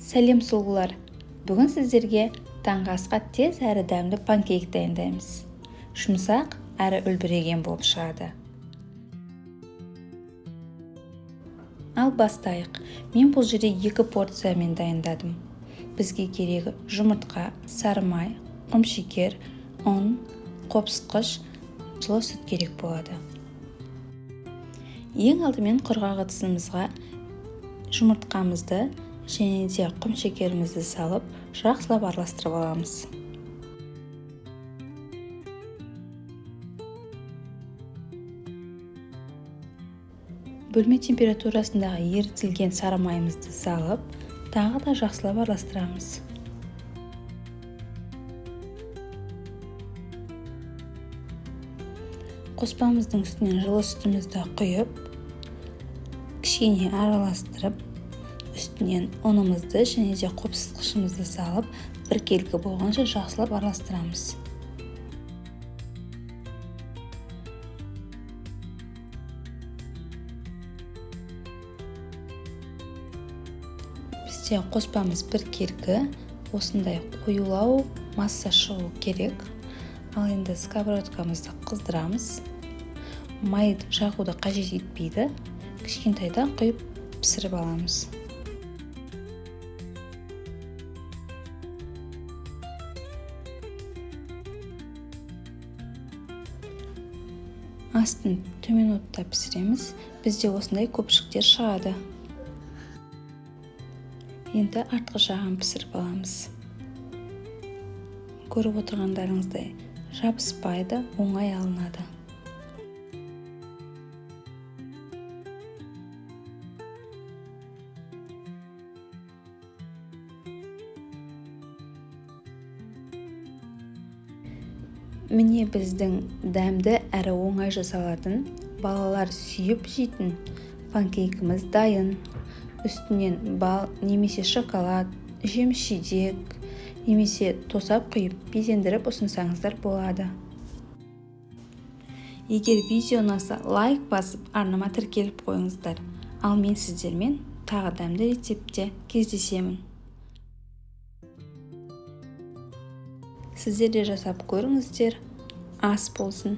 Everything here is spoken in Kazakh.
Сәлем сұлулар! Бүгін сіздерге таңғы асқа тез әрі дәмді панкейк дайындаймыз. Жұмсақ әрі үлбіреген болып шығады. Ал бастайық. Мен бұл жерде 2 порциямен дайындадым. Бізге керегі жұмыртқа, сары май, құмшекер, ұн, қопсытқыш, жылы сүт керек болады. Ең алдымен құрғақ ыдысымызға жұмыртқамызды және де құмшекерімізді салып, жақсылап араластырып аламыз. Бөлме температурасындағы ерітілген сары майымызды салып, тағы да жақсылап араластырамыз. Қоспамыздың үстінен жылы сүтімізді құйып, кішкене араластырып, үстінен ұнымызды және де қопсытқышымызды салып, біркелкі болғанша жақсылап араластырамыз. Бізде қоспамыз біркелкі, осындай қоюлау масса шығу керек. Ал енді сковородкамызды қыздырамыз. Май жағуды қажет етпейді. Кішкентайда құйып пісіріп аламыз. Астын төмен отта пісіреміз. Бізде осындай көпшіктер шығады. Енді артқы жағын пісіріп аламыз. Көріп отырғандарыңыздай жабыспайды, оңай алынады. Міне біздің дәмді әрі оңай жасалатын, балалар сүйіп жейтін панкейкіміз дайын. Үстінен бал немесе шоколад, жеміс-жидек немесе тосап құйып безендіріп ұсынсаңыздар болады. Егер видео ұнаса, лайк басып, арнама тіркеліп қойыңыздар. Ал мен сіздермен тағы дәмді рецептте кездесемін. Сіздер де жасап көріңіздер, ас болсын.